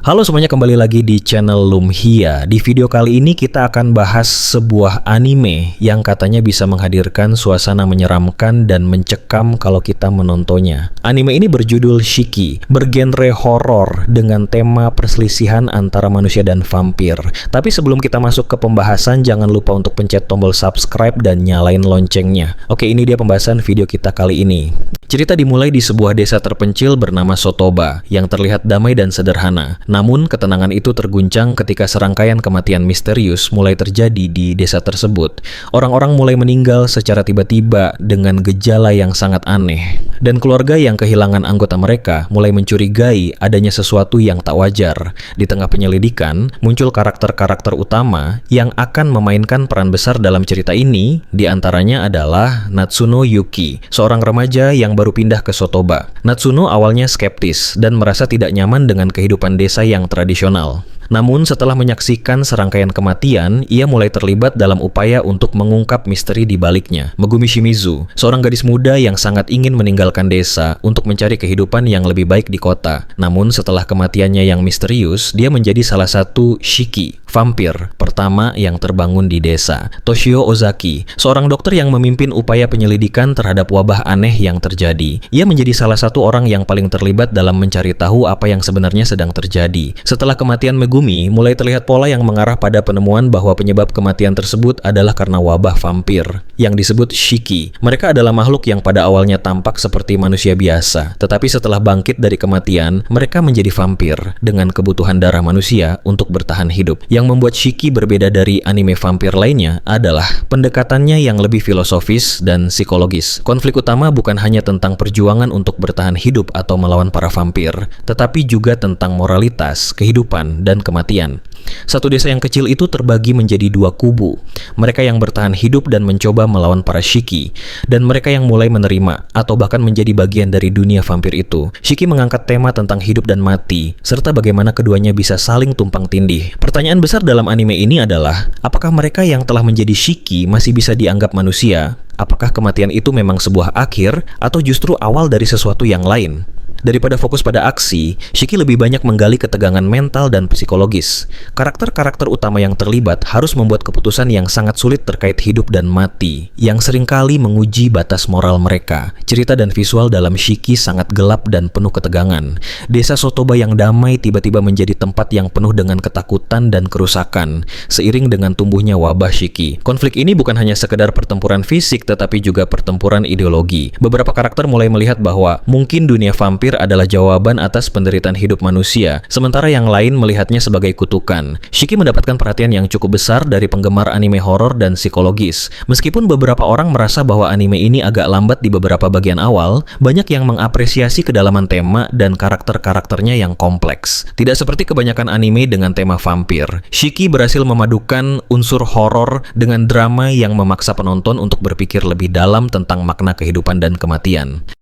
Halo semuanya, kembali lagi di channel Lumhia. Di video kali ini kita akan bahas sebuah anime yang katanya bisa menghadirkan suasana menyeramkan dan mencekam kalau kita menontonnya. Anime ini berjudul Shiki, bergenre horor dengan tema perselisihan antara manusia dan vampir. Tapi sebelum kita masuk ke pembahasan, jangan lupa untuk pencet tombol subscribe dan nyalain loncengnya. Oke, ini dia pembahasan video kita kali ini. Cerita dimulai di sebuah desa terpencil bernama Sotoba yang terlihat damai dan sederhana. Namun, ketenangan itu terguncang ketika serangkaian kematian misterius mulai terjadi di desa tersebut. Orang-orang mulai meninggal secara tiba-tiba dengan gejala yang sangat aneh. Dan keluarga yang kehilangan anggota mereka mulai mencurigai adanya sesuatu yang tak wajar. Di tengah penyelidikan, muncul karakter-karakter utama yang akan memainkan peran besar dalam cerita ini. Di antaranya adalah Natsuno Yuki, seorang remaja yang baru pindah ke Sotoba. Natsuno awalnya skeptis dan merasa tidak nyaman dengan kehidupan desa yang tradisional. Namun setelah menyaksikan serangkaian kematian, ia mulai terlibat dalam upaya untuk mengungkap misteri di baliknya. Megumi Shimizu, seorang gadis muda yang sangat ingin meninggalkan desa untuk mencari kehidupan yang lebih baik di kota. Namun setelah kematiannya yang misterius, dia menjadi salah satu Shiki, vampir pertama yang terbangun di desa. Toshio Ozaki, seorang dokter yang memimpin upaya penyelidikan terhadap wabah aneh yang terjadi. Ia menjadi salah satu orang yang paling terlibat dalam mencari tahu apa yang sebenarnya sedang terjadi. Setelah kematian Megumi, mulai terlihat pola yang mengarah pada penemuan bahwa penyebab kematian tersebut adalah karena wabah vampir yang disebut Shiki. Mereka adalah makhluk yang pada awalnya tampak seperti manusia biasa, tetapi setelah bangkit dari kematian, mereka menjadi vampir dengan kebutuhan darah manusia untuk bertahan hidup. Yang membuat Shiki berbeda dari anime vampir lainnya adalah pendekatannya yang lebih filosofis dan psikologis. Konflik utama bukan hanya tentang perjuangan untuk bertahan hidup atau melawan para vampir, tetapi juga tentang moralitas, kehidupan, dan kematian. Satu desa yang kecil itu terbagi menjadi dua kubu. Mereka yang bertahan hidup dan mencoba melawan para Shiki, dan mereka yang mulai menerima atau bahkan menjadi bagian dari dunia vampir itu. Shiki mengangkat tema tentang hidup dan mati, serta bagaimana keduanya bisa saling tumpang tindih. Pertanyaan besar dalam anime ini adalah, apakah mereka yang telah menjadi Shiki masih bisa dianggap manusia? Apakah kematian itu memang sebuah akhir, atau justru awal dari sesuatu yang lain? Daripada fokus pada aksi, Shiki lebih banyak menggali ketegangan mental dan psikologis. Karakter-karakter utama yang terlibat harus membuat keputusan yang sangat sulit terkait hidup dan mati, yang seringkali menguji batas moral mereka. Cerita dan visual dalam Shiki sangat gelap dan penuh ketegangan. Desa Sotoba yang damai tiba-tiba menjadi tempat yang penuh dengan ketakutan dan kerusakan, seiring dengan tumbuhnya wabah Shiki. Konflik ini bukan hanya sekedar pertempuran fisik, tetapi juga pertempuran ideologi. Beberapa karakter mulai melihat bahwa mungkin dunia vampir adalah jawaban atas penderitaan hidup manusia, sementara yang lain melihatnya sebagai kutukan. Shiki mendapatkan perhatian yang cukup besar dari penggemar anime horor dan psikologis. Meskipun beberapa orang merasa bahwa anime ini agak lambat di beberapa bagian awal, banyak yang mengapresiasi kedalaman tema dan karakter-karakternya yang kompleks. Tidak seperti kebanyakan anime dengan tema vampir, Shiki berhasil memadukan unsur horor dengan drama yang memaksa penonton untuk berpikir lebih dalam tentang makna kehidupan dan kematian.